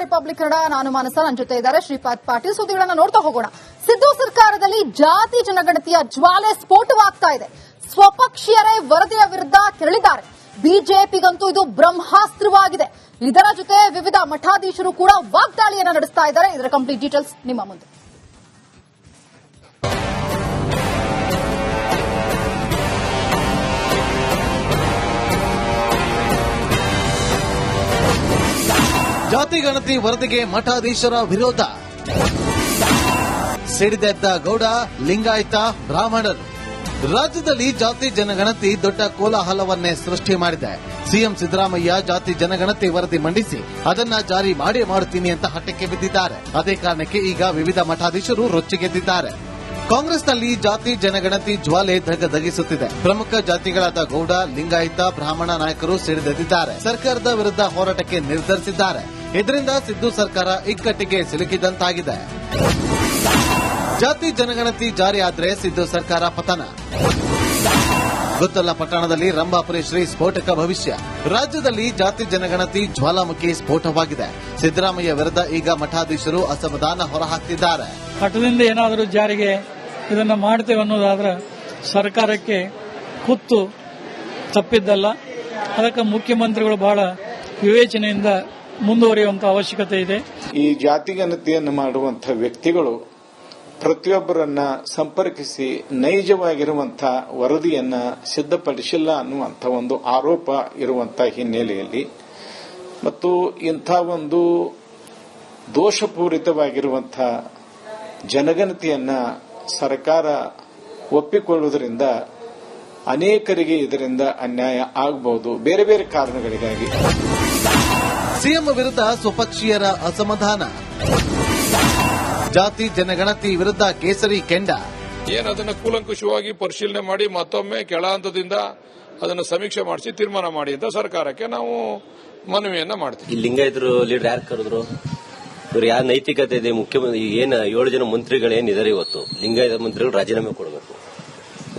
Republic Kannada, ನಾನು ಮಾನಸ. ನನ್ನ ಜೊತೆ ಇದ್ದಾರೆ ಶ್ರೀಪಾದ್ ಪಾಟೀಲ್. ಸುದ್ದಿಗಳನ್ನ ನೋಡ್ತಾ ಹೋಗೋಣ. ಸಿದ್ದು ಸರ್ಕಾರದಲ್ಲಿ ಜಾತಿ ಜನಗಣತಿಯ ಜ್ವಾಲೆ ಸ್ಫೋಟವಾಗ್ತಾ ಇದೆ. ಸ್ವಪಕ್ಷೀಯರೇ ವರದಿಯ ವಿರುದ್ಧ ಕೆರಳಿದ್ದಾರೆ. ಬಿಜೆಪಿಗಂತೂ ಇದು ಬ್ರಹ್ಮಾಸ್ತ್ರವಾಗಿದೆ. ಇದರ ಜೊತೆ ವಿವಿಧ ಮಠಾಧೀಶರು ಕೂಡ ವಾಗ್ದಾಳಿಯನ್ನ ನಡೆಸ್ತಾ ಇದ್ದಾರೆ. ಇದರ ಕಂಪ್ಲೀಟ್ ಡೀಟೇಲ್ಸ್ ನಿಮ್ಮ ಮುಂದೆ. ಜಾತಿ ಗಣತಿ ವರದಿಗೆ ಮಠಾಧೀಶರ ವಿರೋಧ. ಸಿಡಿದೆದ್ದ ಗೌಡ, ಲಿಂಗಾಯತ, ಬ್ರಾಹ್ಮಣರು. ರಾಜ್ಯದಲ್ಲಿ ಜಾತಿ ಜನಗಣತಿ ದೊಡ್ಡ ಕೋಲಾಹಲವನ್ನೇ ಸೃಷ್ಟಿ ಮಾಡಿದೆ. ಸಿಎಂ ಸಿದ್ದರಾಮಯ್ಯ ಜಾತಿ ಜನಗಣತಿ ವರದಿ ಮಂಡಿಸಿ ಅದನ್ನ ಜಾರಿ ಮಾಡುತ್ತೀನಿ ಅಂತ ಹಠಕ್ಕೆ ಬಿದ್ದಿದ್ದಾರೆ. ಅದೇ ಕಾರಣಕ್ಕೆ ಈಗ ವಿವಿಧ ಮಠಾಧೀಶರು ರೊಚ್ಚಿಗೆದ್ದಿದ್ದಾರೆ. ಕಾಂಗ್ರೆಸ್ನಲ್ಲಿ ಜಾತಿ ಜನಗಣತಿ ಜ್ವಾಲೆ ಧಗಧಗಿಸುತ್ತಿದೆ. ಪ್ರಮುಖ ಜಾತಿಗಳಾದ ಗೌಡ, ಲಿಂಗಾಯತ, ಬ್ರಾಹ್ಮಣ ನಾಯಕರು ಸಿಡಿದೆದ್ದಿದ್ದಾರೆ. ಸರ್ಕಾರದ ವಿರುದ್ಧ ಹೋರಾಟಕ್ಕೆ ನಿರ್ಧರಿಸಿದ್ದಾರೆ. ಇದರಿಂದ ಸಿದ್ದು ಸರ್ಕಾರ ಇಕ್ಕಟ್ಟಿಗೆ ಸಿಲುಕಿದಂತಾಗಿದೆ. ಜಾತಿ ಜನಗಣತಿ ಜಾರಿ ಆದರೆ ಸಿದ್ದು ಸರ್ಕಾರ ಪತನ. ಗೊತ್ತಲ್ಲ ಪಟ್ಟಣದಲ್ಲಿ ರಂಭಾಪುರಿ ಶ್ರೀ ಸ್ಫೋಟಕ ಭವಿಷ್ಯ. ರಾಜ್ಯದಲ್ಲಿ ಜಾತಿ ಜನಗಣತಿ ಜ್ವಾಲಾಮುಖಿ ಸ್ಫೋಟವಾಗಿದೆ. ಸಿದ್ದರಾಮಯ್ಯ ವಿರುದ್ಧ ಈಗ ಮಠಾಧೀಶರು ಅಸಮಾಧಾನ ಹೊರಹಾಕ್ತಿದ್ದಾರೆ. ಹಠದಿಂದ ಏನಾದರೂ ಜಾರಿಗೆ ಇದನ್ನು ಮಾಡ್ತೇವೆ ಅನ್ನೋದಾದ್ರೆ ಸರ್ಕಾರಕ್ಕೆ ಕುತ್ತು ತಪ್ಪಿದ್ದಲ್ಲ. ಅದಕ್ಕೆ ಮುಖ್ಯಮಂತ್ರಿಗಳು ಬಹಳ ವಿವೇಚನೆಯಿಂದ ಮುಂದುವರಿಯುವಂತಹ ಅವಶ್ಯಕತೆ ಇದೆ. ಈ ಜಾತಿ ಗಣತಿಯನ್ನು ಮಾಡುವಂತಹ ವ್ಯಕ್ತಿಗಳು ಪ್ರತಿಯೊಬ್ಬರನ್ನ ಸಂಪರ್ಕಿಸಿ ನೈಜವಾಗಿರುವಂತಹ ವರದಿಯನ್ನ ಸಿದ್ಧಪಡಿಸಿಲ್ಲ ಅನ್ನುವಂಥ ಒಂದು ಆರೋಪ ಇರುವಂತಹ ಹಿನ್ನೆಲೆಯಲ್ಲಿ ಮತ್ತು ಇಂಥ ಒಂದು ದೋಷಪೂರಿತವಾಗಿರುವಂತಹ ಜನಗಣತಿಯನ್ನ ಸರ್ಕಾರ ಒಪ್ಪಿಕೊಳ್ಳುವುದರಿಂದ ಅನೇಕರಿಗೆ ಇದರಿಂದ ಅನ್ಯಾಯ ಆಗಬಹುದು, ಬೇರೆ ಬೇರೆ ಕಾರಣಗಳಿಗಾಗಿ. ಸಿಎಂ ವಿರುದ್ಧ ಸ್ವಪಕ್ಷೀಯರ ಅಸಮಾಧಾನ. ಜಾತಿ ಜನಗಣತಿ ವಿರುದ್ಧ ಕೇಸರಿ ಕೆಂಡ. ಏನದನ್ನು ಕೂಲಂಕುಷವಾಗಿ ಪರಿಶೀಲನೆ ಮಾಡಿ ಮತ್ತೊಮ್ಮೆ ಕೆಳ ಹಂತದಿಂದ ಅದನ್ನು ಸಮೀಕ್ಷೆ ಮಾಡಿಸಿ ತೀರ್ಮಾನ ಮಾಡಿ ಅಂತ ಸರ್ಕಾರಕ್ಕೆ ನಾವು ಮನವಿಯನ್ನ ಮಾಡ್ತೀವಿ. ಈ ಲಿಂಗಾಯತರು ಲೀಡರ್ ಯಾರು ಕರೆದ್ರು? ಇವ್ರು ಯಾವ ನೈತಿಕತೆ ಇದೆ? ಮುಖ್ಯಮಂತ್ರಿ ಏನ 7 ಜನ ಮಂತ್ರಿಗಳೇನಿದ್ದಾರೆ ಇವತ್ತು ಲಿಂಗಾಯತ ಮಂತ್ರಿಗಳು ರಾಜೀನಾಮೆ ಕೊಡಬೇಕು.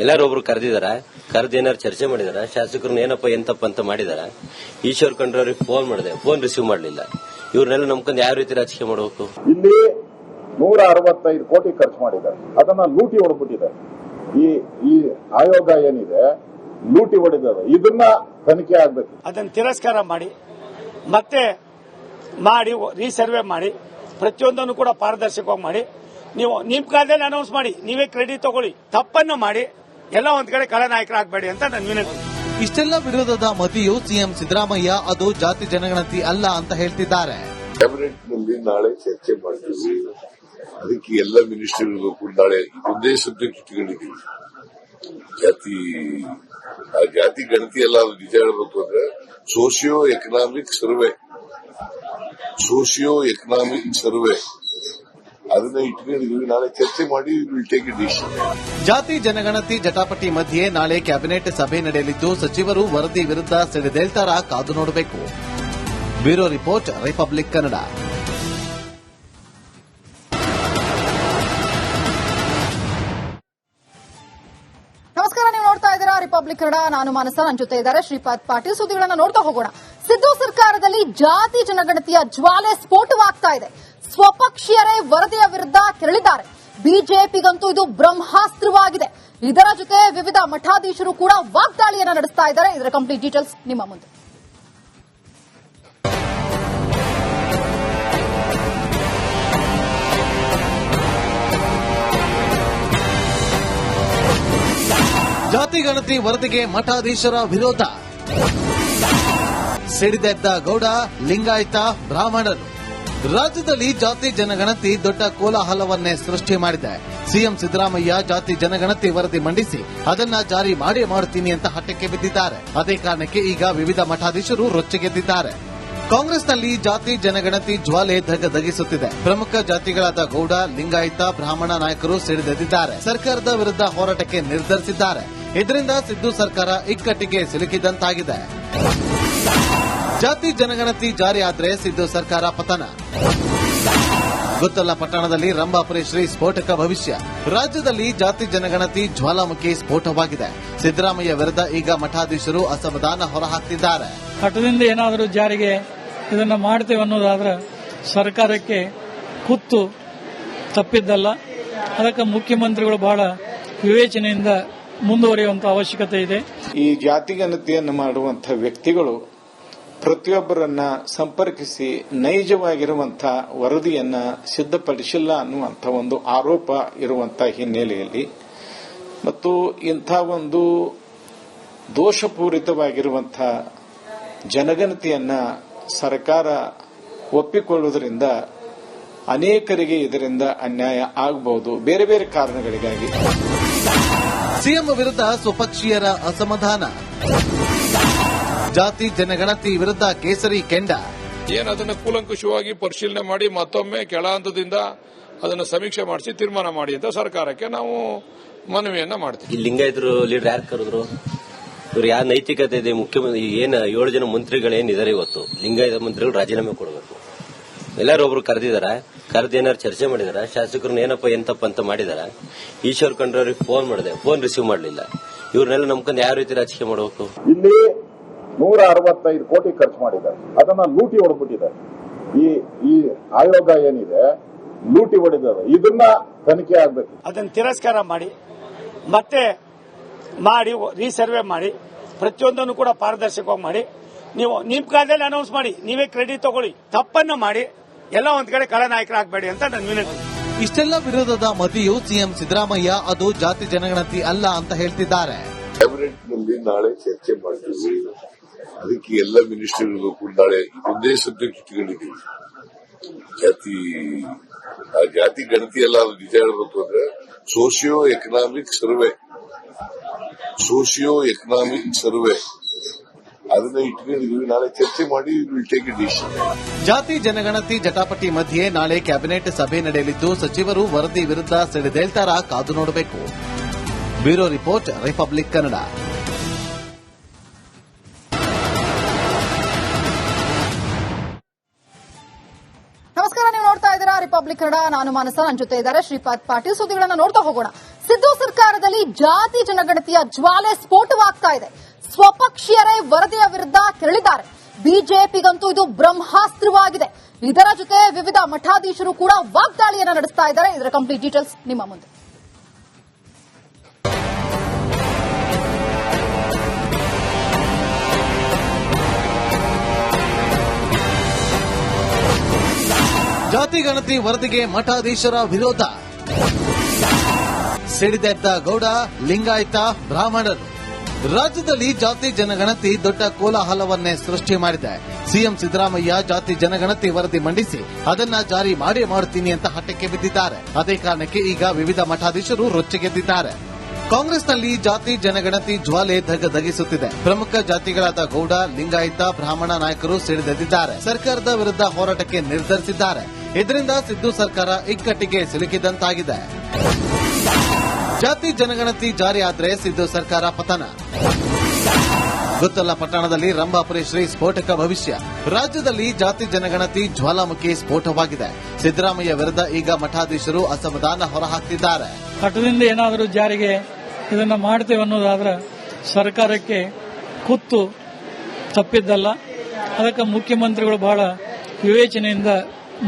ಎಲ್ಲಾರು ಒಬ್ರು ಕರೆದಿದಾರ? ಕರೆದು ಏನಾರು ಚರ್ಚೆ ಮಾಡಿದಾರ? ಶಾಸಕರನ್ನ ಏನಪ್ಪ ಎಂತಪ್ಪ ಅಂತ ಮಾಡಿದಾರ? ಈಶ್ವರ್ ಖಂಡ್ರೆ ಅವ್ರಿಗೆ ಫೋನ್ ಮಾಡಿದೆ, ಫೋನ್ ರಿಸೀವ್ ಮಾಡಲಿಲ್ಲ. ಇವ್ರನ್ನೆಲ್ಲ ನಂಬ್ಕೊಂಡು ಯಾವ ರೀತಿ ರಾಜಕೀಯ ಮಾಡಬೇಕು? ಇಲ್ಲಿ 165 ಕೋಟಿ ಖರ್ಚು ಮಾಡಿದ್ದಾರೆ. ಅದನ್ನ ಲೂಟಿ ಹೊಡೆದ್ಬಿಟ್ಟಿದ್ದಾರೆ. ಈ ಆಯೋಗ ಏನಿದೆ ಲೂಟಿ ಹೊಡೆದಿದೆ. ಇದನ್ನ ತನಿಖೆ ಆಗಬೇಕು. ಅದನ್ನು ತಿರಸ್ಕಾರ ಮಾಡಿ ಮತ್ತೆ ಮಾಡಿ ರೀಸರ್ವೆ ಮಾಡಿ ಪ್ರತಿಯೊಂದನ್ನು ಕೂಡ ಪಾರದರ್ಶಕವಾಗಿ ಮಾಡಿ ನೀವು ನಿಮ್ಮ ಕಾಲದಲ್ಲಿ ಅನೌನ್ಸ್ ಮಾಡಿ, ನೀವೇ ಕ್ರೆಡಿಟ್ ತಗೊಳ್ಳಿ. ತಪ್ಪನ್ನು ಮಾಡಿ ಎಲ್ಲ ಒಂದ್ ಕಡೆ ಖಳನಾಯಕರಾಗಬೇಡಿ ಅಂತ ನನ್ನ ವಿನಂತಿ. ಇಷ್ಟೆಲ್ಲ ವಿರೋಧದ ಮಧ್ಯೆಯೂ ಸಿಎಂ ಸಿದ್ದರಾಮಯ್ಯ ಅದು ಜಾತಿ ಜನಗಣತಿ ಅಲ್ಲ ಅಂತ ಹೇಳ್ತಿದ್ದಾರೆ. ಕ್ಯಾಬಿನೆಟ್ನಲ್ಲಿ ನಾಳೆ ಚರ್ಚೆ ಮಾಡ್ತೀವಿ. ಅದಕ್ಕೆ ಎಲ್ಲ ಮಿನಿಸ್ಟರ್ಗಳು ಕೂಡ ನಾಳೆ ಒಂದೇ ಸಬ್ಜೆಕ್ಟ್ ಇಟ್ಕೊಂಡಿದ್ದೀವಿ. ಜಾತಿ ಗಣತಿ ಎಲ್ಲ ನಿಜ ಹೇಳಬೇಕು ಅಂದ್ರೆ ಸೋಷಿಯೋ ಎಕನಾಮಿಕ್ ಸರ್ವೆ ಅದನ್ನ ಇಟ್ಕೊಂಡಿದ್ದೀವಿ. ನಾಳೆ ಚರ್ಚೆ ಮಾಡಿ ವಿಲ್ ಟೇಕ್ ಎ ಡಿಸಿಷನ್. ಜಾತಿ ಜನಗಣತಿ ಜಟಾಪಟಿ ಮಧ್ಯೆ ನಾಳೆ ಕ್ಯಾಬಿನೆಟ್ ಸಭೆ ನಡೆಯಲಿದ್ದು ಸಚಿವರು ವರದಿ ವಿರುದ್ಧ ಸಿಡಿದೇಳ್ತಾರ ಕಾದು ನೋಡಬೇಕು. Bureau report, republic Kannada. ನಮಸ್ಕಾರ, ನೀವು ನೋಡ್ತಾ ಇದ್ದೀರಾ ರಿಪಬ್ಲಿಕ್ ಕನ್ನಡ, ನಾನು ಮಾನಸ. ನನ್ನ ಜೊತೆ ಇದ್ದಾರೆ ಶ್ರೀಪಾದ್ ಪಾಟೀಲ್. ಸುದ್ದಿಗಳನ್ನ ನೋಡ್ತಾ ಹೋಗೋಣ. ಸಿದ್ದು ಸರ್ಕಾರದಲ್ಲಿ ಜಾತಿ ಜನಗಣತಿಯ ಜ್ವಾಲೆ ಸ್ಫೋಟವಾಗ್ತಾ ಇದೆ. ಸ್ವಪಕ್ಷೀಯರೇ ವರದಿಯ ವಿರುದ್ಧ ಕೆರಳಿದ್ದಾರೆ. ಬಿಜೆಪಿಗಂತೂ ಇದು ಬ್ರಹ್ಮಾಸ್ತ್ರವಾಗಿದೆ. ಇದರ ಜೊತೆ ವಿವಿಧ ಮಠಾಧೀಶರು ಕೂಡ ವಾಗ್ದಾಳಿಯನ್ನ ನಡೆಸ್ತಾ ಇದ್ದಾರೆ. ಇದರ ಕಂಪ್ಲೀಟ್ ಡೀಟೇಲ್ಸ್ ನಿಮ್ಮ ಮುಂದೆ. ಜಾತಿ ಗಣತಿ ವರದಿಗೆ ಮಠಾಧೀಶರ ವಿರೋಧ. ಸಿಡಿದೆದ್ದ ಗೌಡ, ಲಿಂಗಾಯತ, ಬ್ರಾಹ್ಮಣರು. ರಾಜ್ಯದಲ್ಲಿ ಜಾತಿ ಜನಗಣತಿ ದೊಡ್ಡ ಕೋಲಾಹಲವನ್ನೇ ಸೃಷ್ಟಿ ಮಾಡಿದೆ. ಸಿಎಂ ಸಿದ್ದರಾಮಯ್ಯ ಜಾತಿ ಜನಗಣತಿ ವರದಿ ಮಂಡಿಸಿ ಅದನ್ನ ಜಾರಿ ಮಾಡುತ್ತೀನಿ ಅಂತ ಹಠಕ್ಕೆ ಬಿದ್ದಿದ್ದಾರೆ. ಅದೇ ಕಾರಣಕ್ಕೆ ಈಗ ವಿವಿಧ ಮಠಾಧೀಶರು ರೊಚ್ಚಿಗೆದ್ದಿದ್ದಾರೆ. ಕಾಂಗ್ರೆಸ್ನಲ್ಲಿ ಜಾತಿ ಜನಗಣತಿ ಜ್ವಾಲೆ ಧಗಧಗಿಸುತ್ತಿದೆ. ಪ್ರಮುಖ ಜಾತಿಗಳಾದ ಗೌಡ, ಲಿಂಗಾಯತ, ಬ್ರಾಹ್ಮಣ ನಾಯಕರು ಸಿಡಿದೆದ್ದಿದ್ದಾರೆ. ಸರ್ಕಾರದ ವಿರುದ್ಧ ಹೋರಾಟಕ್ಕೆ ನಿರ್ಧರಿಸಿದ್ದಾರೆ. ಇದರಿಂದ ಸಿದ್ದು ಸರ್ಕಾರ ಇಕ್ಕಟ್ಟಿಗೆ ಸಿಲುಕಿದಂತಾಗಿದೆ. ಜಾತಿ ಜನಗಣತಿ ಜಾರಿ ಆದರೆ ಸಿದ್ದು ಸರ್ಕಾರ ಪತನ. ಗೊತ್ತಲ್ಲ ಪಟ್ಟಣದಲ್ಲಿ ರಂಭಾಪುರಿ ಶ್ರೀ ಸ್ಫೋಟಕ ಭವಿಷ್ಯ. ರಾಜ್ಯದಲ್ಲಿ ಜಾತಿ ಜನಗಣತಿ ಜ್ವಾಲಾಮುಖಿ ಸ್ಫೋಟವಾಗಿದೆ. ಸಿದ್ದರಾಮಯ್ಯ ವಿರುದ್ಧ ಈಗ ಮಠಾಧೀಶರು ಅಸಮಾಧಾನ ಹೊರಹಾಕ್ತಿದ್ದಾರೆ. ಹಠದಿಂದ ಏನಾದರೂ ಜಾರಿಗೆ ಇದನ್ನು ಮಾಡ್ತೇವೆ ಅನ್ನೋದಾದ್ರೆ ಸರ್ಕಾರಕ್ಕೆ ಕುತ್ತು ತಪ್ಪಿದ್ದಲ್ಲ. ಅದಕ್ಕೆ ಮುಖ್ಯಮಂತ್ರಿಗಳು ಬಹಳ ವಿವೇಚನೆಯಿಂದ ಮುಂದುವರಿಯುವಂತಹ ಅವಶ್ಯಕತೆ ಇದೆ. ಈ ಜಾತಿಗಣತಿಯನ್ನು ಮಾಡುವಂತಹ ವ್ಯಕ್ತಿಗಳು ಪ್ರತಿಯೊಬ್ಬರನ್ನ ಸಂಪರ್ಕಿಸಿ ನೈಜವಾಗಿರುವಂತಹ ವರದಿಯನ್ನ ಸಿದ್ಧಪಡಿಸಿಲ್ಲ ಅನ್ನುವಂಥ ಒಂದು ಆರೋಪ ಇರುವಂತಹ ಹಿನ್ನೆಲೆಯಲ್ಲಿ ಮತ್ತು ಇಂಥ ಒಂದು ದೋಷಪೂರಿತವಾಗಿರುವಂತಹ ಜನಗಣತಿಯನ್ನ ಸರ್ಕಾರ ಒಪ್ಪಿಕೊಳ್ಳುವುದರಿಂದ ಅನೇಕರಿಗೆ ಇದರಿಂದ ಅನ್ಯಾಯ ಆಗಬಹುದು, ಬೇರೆ ಬೇರೆ ಕಾರಣಗಳಿಗಾಗಿ. ಸಿಎಂ ವಿರುದ್ಧ ಸ್ವಪಕ್ಷೀಯರ ಅಸಮಾಧಾನ. ಜಾತಿ ಜನಗಣತಿ ವಿರುದ್ಧ ಕೇಸರಿ ಕೆಂಡ. ಅದನ್ನು ಕೂಲಂಕುಷವಾಗಿ ಪರಿಶೀಲನೆ ಮಾಡಿ ಮತ್ತೊಮ್ಮೆ ಕೆಳ ಹಂತದಿಂದ ಅದನ್ನು ಸಮೀಕ್ಷೆ ಮಾಡಿಸಿ ತೀರ್ಮಾನ ಮಾಡಿ ಅಂತ ಸರ್ಕಾರಕ್ಕೆ ನಾವು ಮನವಿಯನ್ನ ಮಾಡ್ತೀವಿ. ಈ ಲಿಂಗಾಯತರು ಲೀಡರ್ ಯಾರು ಕರೆದ್ರು? ಇವ್ರು ಯಾವ ನೈತಿಕತೆ ಇದೆ? ಮುಖ್ಯಮಂತ್ರಿ 7 ಜನ ಮಂತ್ರಿಗಳೇನಿದ್ದಾರೆ ಇವತ್ತು, ಲಿಂಗಾಯತ ಮಂತ್ರಿಗಳು ರಾಜೀನಾಮೆ ಕೊಡಬೇಕು. ಎಲ್ಲಾರು ಒಬ್ರು ಕರೆದಿದಾರ? ಕರೆದು ಏನಾರು ಚರ್ಚೆ ಮಾಡಿದಾರ? ಶಾಸಕರನ್ನ ಏನಪ್ಪ ಎಂತಪ್ಪ ಅಂತ ಮಾಡಿದಾರ? ಈಶ್ವರ್ ಖಂಡ್ರೆ ಅವ್ರಿಗೆ ಫೋನ್ ಮಾಡಿದೆ, ಫೋನ್ ರಿಸೀವ್ ಮಾಡಲಿಲ್ಲ. ಇವ್ರನ್ನೆಲ್ಲ ನಂಬ್ಕೊಂಡು ಯಾವ ರೀತಿ ರಾಜಕೀಯ ಮಾಡಬೇಕು? ಇಲ್ಲಿ 165 ಕೋಟಿ ಖರ್ಚು ಮಾಡಿದ್ದಾರೆ, ಅದನ್ನ ಲೂಟಿ ಹೊಡೆದ್ಬಿಟ್ಟಿದ್ದಾರೆ. ಈ ಆಯೋಗ ಏನಿದೆ ಲೂಟಿ ಹೊಡೆದಿದೆ, ಇದನ್ನ ತನಿಖೆ ಆಗ್ಬೇಕು. ಅದನ್ನು ತಿರಸ್ಕಾರ ಮಾಡಿ ಮತ್ತೆ ಮಾಡಿ ರೀಸರ್ವೆ ಮಾಡಿ ಪ್ರತಿಯೊಂದನ್ನು ಕೂಡ ಪಾರದರ್ಶಕವಾಗಿ ಮಾಡಿ ನೀವು ನಿಮ್ಮ ಕಾಲದಲ್ಲಿ ಅನೌನ್ಸ್ ಮಾಡಿ, ನೀವೇ ಕ್ರೆಡಿಟ್ ತಗೊಳ್ಳಿ. ತಪ್ಪನ್ನು ಮಾಡಿ ಎಲ್ಲ ಒಂದ್ ಕಡೆ ಖಳನಾಯಕರಾಗಬೇಡಿ ಅಂತ ನನ್ನ ವಿನಂತಿ. ಇಷ್ಟೆಲ್ಲ ವಿರೋಧದ ಮಧ್ಯೆಯೂ ಸಿಎಂ ಸಿದ್ದರಾಮಯ್ಯ ಅದು ಜಾತಿ ಜನಗಣತಿ ಅಲ್ಲ ಅಂತ ಹೇಳ್ತಿದ್ದಾರೆ. ಕ್ಯಾಬಿನೆಟ್ ನಲ್ಲಿ ನಾಳೆ ಚರ್ಚೆ ಮಾಡ್ತೀವಿ, ಅದಕ್ಕೆ ಎಲ್ಲ ಮಿನಿಸ್ಟರ್ಗಳು ಕೂಡ ನಾಳೆ ಒಂದೇ ಸಬ್ಜೆಕ್ಟ್ ಇಟ್ಕೊಂಡಿದ್ದೀವಿ. ಜಾತಿ ಗಣತಿ ಎಲ್ಲ ನಿಜ ಹೇಳಬೇಕು ಅಂದ್ರೆ ಸೋಷಿಯೋ ಎಕನಾಮಿಕ್ ಸರ್ವೆ ಅದನ್ನ ಇಟ್ಕೊಂಡಿದ್ದೀವಿ. ನಾಳೆ ಚರ್ಚೆ ಮಾಡಿ ಟೇಕ್ ಇಟ್ ಡಿಸಿಷನ್. ಜಾತಿ ಜನಗಣತಿ ಜಟಾಪಟಿ ಮಧ್ಯೆ ನಾಳೆ ಕ್ಯಾಬಿನೆಟ್ ಸಭೆ ನಡೆಯಲಿದ್ದು ಸಚಿವರು ವರದಿ ವಿರುದ್ಧ ಸಿಡಿದೇಳ್ತಾರಾ ಕಾದು ನೋಡಬೇಕು. Bureau report, republic Kannada. ನಮಸ್ಕಾರ, ನೀವು ನೋಡ್ತಾ ಇದ್ದೀರಾ ರಿಪಬ್ಲಿಕ್ ಕನ್ನಡ. ನಾನು ಮಾನಸ, ನನ್ನ ಜೊತೆ ಇದ್ದಾರೆ ಶ್ರೀಪಾದ್ ಪಾಟೀಲ್. ಸುದ್ದಿಗಳನ್ನ ನೋಡ್ತಾ ಹೋಗೋಣ. ಸಿದ್ದು ಸರ್ಕಾರದಲ್ಲಿ ಜಾತಿ ಜನಗಣತಿಯ ಜ್ವಾಲೆ ಸ್ಫೋಟವಾಗ್ತಾ ಇದೆ. ಸ್ವಪಕ್ಷೀಯರೇ ವರದಿಯ ವಿರುದ್ಧ ತೆರಳಿದ್ದಾರೆ. ಬಿಜೆಪಿಗಂತೂ ಇದು ಬ್ರಹ್ಮಾಸ್ತ್ರವಾಗಿದೆ. ಇದರ ಜೊತೆ ವಿವಿಧ ಮಠಾಧೀಶರು ಕೂಡ ವಾಗ್ದಾಳಿಯನ್ನ ನಡೆಸ್ತಾ ಇದ್ದಾರೆ. ಇದರ ಕಂಪ್ಲೀಟ್ ಡೀಟೇಲ್ಸ್ ನಿಮ್ಮ ಮುಂದೆ. ಜಾತಿ ಗಣತಿ ವರದಿಗೆ ಮಠಾಧೀಶರ ವಿರೋಧ. ಸಿಡಿದೆದ್ದ ಗೌಡ, ಲಿಂಗಾಯತ, ಬ್ರಾಹ್ಮಣರು. ರಾಜ್ಯದಲ್ಲಿ ಜಾತಿ ಜನಗಣತಿ ದೊಡ್ಡ ಕೋಲಾಹಲವನ್ನೇ ಸೃಷ್ಟಿ ಮಾಡಿದೆ. ಸಿಎಂ ಸಿದ್ದರಾಮಯ್ಯ ಜಾತಿ ಜನಗಣತಿ ವರದಿ ಮಂಡಿಸಿ ಅದನ್ನ ಜಾರಿ ಮಾಡೇ ಮಾಡುತ್ತೀನಿ ಅಂತ ಹಠಕ್ಕೆ ಬಿದ್ದಿದ್ದಾರೆ. ಅದೇ ಕಾರಣಕ್ಕೆ ಈಗ ವಿವಿಧ ಮಠಾಧೀಶರು ರೊಚ್ಚಿಗೆದ್ದಿದ್ದಾರೆ. ಕಾಂಗ್ರೆಸ್ನಲ್ಲಿ ಜಾತಿ ಜನಗಣತಿ ಜ್ವಾಲೆ ಧಗಧಗಿಸುತ್ತಿದೆ. ಪ್ರಮುಖ ಜಾತಿಗಳಾದ ಗೌಡ, ಲಿಂಗಾಯತ, ಬ್ರಾಹ್ಮಣ ನಾಯಕರು ಸಿಡಿದೆದ್ದಿದ್ದಾರೆ. ಸರ್ಕಾರದ ವಿರುದ್ಧ ಹೋರಾಟಕ್ಕೆ ನಿರ್ಧರಿಸಿದ್ದಾರೆ. ಇದರಿಂದ ಸಿದ್ದು ಸರ್ಕಾರ ಇಕ್ಕಟ್ಟಿಗೆ ಸಿಲುಕಿದಂತಾಗಿದೆ. ಜಾತಿ ಜನಗಣತಿ ಜಾರಿ ಆದರೆ ಸಿದ್ದು ಸರ್ಕಾರ ಪತನ. ಗೊತ್ತಲ್ಲ, ಪಟ್ಟಣದಲ್ಲಿ ರಂಭಾಪುರಿ ಶ್ರೀ ಸ್ಫೋಟಕ ಭವಿಷ್ಯ. ರಾಜ್ಯದಲ್ಲಿ ಜಾತಿ ಜನಗಣತಿ ಜ್ವಾಲಾಮುಖಿ ಸ್ಫೋಟವಾಗಿದೆ. ಸಿದ್ದರಾಮಯ್ಯ ವಿರುದ್ಧ ಈಗ ಮಠಾಧೀಶರು ಅಸಮಾಧಾನ ಹೊರಹಾಕ್ತಿದ್ದಾರೆ. ಹಠದಿಂದ ಏನಾದರೂ ಜಾರಿಗೆ ಇದನ್ನ ಮಾಡ್ತೇವೆ ಅನ್ನೋದಾದ್ರೆ ಸರ್ಕಾರಕ್ಕೆ ಕುತ್ತು ತಪ್ಪಿದ್ದಲ್ಲ. ಅದಕ್ಕೆ ಮುಖ್ಯಮಂತ್ರಿಗಳು ಬಹಳ ವಿವೇಚನೆಯಿಂದ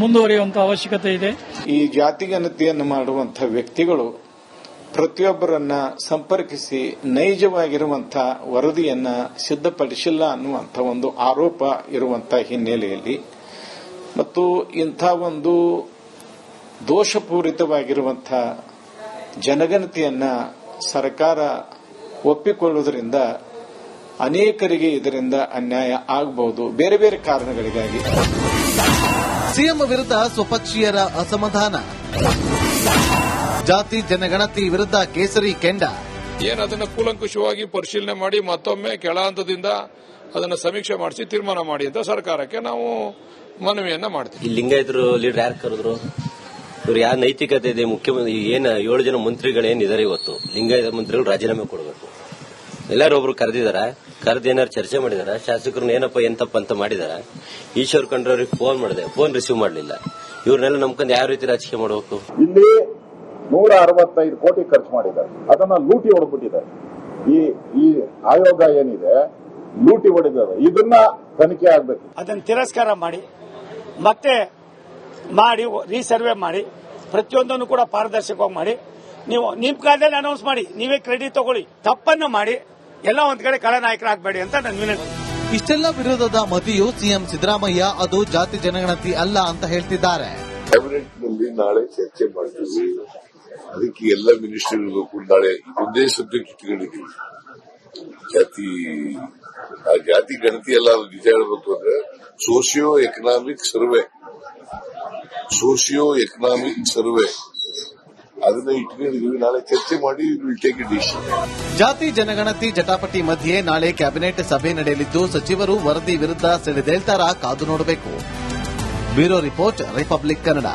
ಮುಂದುವರಿಯುವಂತಹ ಅವಶ್ಯಕತೆ ಇದೆ. ಈ ಜಾತಿಗಣತಿಯನ್ನು ಮಾಡುವಂತಹ ವ್ಯಕ್ತಿಗಳು ಪ್ರತಿಯೊಬ್ಬರನ್ನ ಸಂಪರ್ಕಿಸಿ ನೈಜವಾಗಿರುವಂತಹ ವರದಿಯನ್ನ ಸಿದ್ಧಪಡಿಸಿಲ್ಲ ಅನ್ನುವಂಥ ಒಂದು ಆರೋಪ ಇರುವಂತಹ ಹಿನ್ನೆಲೆಯಲ್ಲಿ ಮತ್ತು ಇಂಥ ಒಂದು ದೋಷಪೂರಿತವಾಗಿರುವಂತಹ ಜನಗಣತಿಯನ್ನ ಸರ್ಕಾರ ಒಪ್ಪಿಕೊಳ್ಳುವುದರಿಂದ ಅನೇಕರಿಗೆ ಇದರಿಂದ ಅನ್ಯಾಯ ಆಗಬಹುದು, ಬೇರೆ ಬೇರೆ ಕಾರಣಗಳಿಗಾಗಿ. ಸಿಎಂ ವಿರುದ್ಧ ಸ್ವಪಕ್ಷೀಯರ ಅಸಮಾಧಾನ. ಜಾತಿ ಜನಗಣತಿ ವಿರುದ್ಧ ಕೇಸರಿ ಕೆಂಡ. ಅದನ್ನು ಕೂಲಂಕುಷವಾಗಿ ಪರಿಶೀಲನೆ ಮಾಡಿ ಮತ್ತೊಮ್ಮೆ ಕೆಳ ಹಂತದಿಂದ ಅದನ್ನು ಸಮೀಕ್ಷೆ ಮಾಡಿಸಿ ತೀರ್ಮಾನ ಮಾಡಿ ಅಂತ ಸರ್ಕಾರಕ್ಕೆ ನಾವು ಮನವಿಯನ್ನ ಮಾಡ್ತೀವಿ. ಈ ಲಿಂಗಾಯತರು ಲೀಡರ್ ಯಾರು ಕರೆದ್ರು? ಇವ್ರು ಯಾವ ನೈತಿಕತೆ ಇದೆ? ಮುಖ್ಯಮಂತ್ರಿ 7 ಜನ ಮಂತ್ರಿಗಳೇನಿದ್ದಾರೆ ಇವತ್ತು, ಲಿಂಗಾಯತ ಮಂತ್ರಿಗಳು ರಾಜೀನಾಮೆ ಕೊಡಬೇಕು. ಎಲ್ಲಾರು ಒಬ್ರು ಕರೆದಿದಾರ? ಕರೆದು ಏನಾರು ಚರ್ಚೆ ಮಾಡಿದಾರ? ಶಾಸಕರನ್ನ ಏನಪ್ಪ ಎಂತಪ್ಪ ಅಂತ ಮಾಡಿದಾರ? ಈಶ್ವರ್ ಖಂಡ್ರೆ ಅವ್ರಿಗೆ ಫೋನ್ ಮಾಡಿದೆ, ಫೋನ್ ರಿಸೀವ್ ಮಾಡಲಿಲ್ಲ. ಇವ್ರನ್ನೆಲ್ಲ ನಂಬ್ಕೊಂಡು ಯಾವ ರೀತಿ ರಾಜಕೀಯ ಮಾಡಬೇಕು? ಇಲ್ಲಿ 165 ಕೋಟಿ ಖರ್ಚು ಮಾಡಿದ್ದಾರೆ, ಅದನ್ನ ಲೂಟಿ ಹೊಡೆದ್ಬಿಟ್ಟಿದ್ದಾರೆ. ಈ ಆಯೋಗ ಏನಿದೆ ಲೂಟಿ ಹೊಡೆದಿದೆ, ಇದನ್ನ ತನಿಖೆ ಆಗ್ಬೇಕು. ಅದನ್ನು ತಿರಸ್ಕಾರ ಮಾಡಿ ಮತ್ತೆ ಮಾಡಿ ರೀಸರ್ವೆ ಮಾಡಿ ಪ್ರತಿಯೊಂದನ್ನು ಕೂಡ ಪಾರದರ್ಶಕವಾಗಿ ಮಾಡಿ ನೀವು ನಿಮ್ಮ ಕಾಲದಲ್ಲಿ ಅನೌನ್ಸ್ ಮಾಡಿ, ನೀವೇ ಕ್ರೆಡಿಟ್ ತಗೊಳ್ಳಿ. ತಪ್ಪನ್ನು ಮಾಡಿ ಎಲ್ಲ ಒಂದ್ ಕಡೆ ಖಳನಾಯಕರಾಗಬೇಡಿ ಅಂತ ನನ್ನ ವಿನಂತಿ. ಇಷ್ಟೆಲ್ಲ ವಿರೋಧದ ಮಧ್ಯೆಯೂ ಸಿಎಂ ಸಿದ್ದರಾಮಯ್ಯ ಅದು ಜಾತಿ ಜನಗಣತಿ ಅಲ್ಲ ಅಂತ ಹೇಳ್ತಿದ್ದಾರೆ. ಕ್ಯಾಬಿನೆಟ್ ನಲ್ಲಿ ನಾಳೆ ಚರ್ಚೆ ಮಾಡ್ತೀವಿ. ಅದಕ್ಕೆ ಎಲ್ಲ ಮಿನಿಸ್ಟರ್ಗಳು ಕೂಡ ನಾಳೆ ಒಂದೇ ಸಬ್ಜೆಕ್ಟ್ ಇಟ್ಕೊಂಡಿದ್ದೀವಿ. ಜಾತಿ ಗಣತಿ ಎಲ್ಲ ನಿಜ ಹೇಳಬೇಕು ಅಂದ್ರೆ ಸೋಷಿಯೋ ಎಕನಾಮಿಕ್ ಸರ್ವೆ ಅದನ್ನ ಇಟ್ಕೊಂಡಿದ್ದೀವಿ. ನಾಳೆ ಚರ್ಚೆ ಮಾಡಿ ವಿಲ್ ಟೇಕ್ ಎ ಡಿಸಿಷನ್. ಜಾತಿ ಜನಗಣತಿ ಜಟಾಪಟಿ ಮಧ್ಯೆ ನಾಳೆ ಕ್ಯಾಬಿನೆಟ್ ಸಭೆ ನಡೆಯಲಿದ್ದು ಸಚಿವರು ವರದಿ ವಿರುದ್ಧ ಸಿಡಿದೇಳ್ತಾರಾ ಕಾದು ನೋಡಬೇಕು. Bureau report, republic Kannada.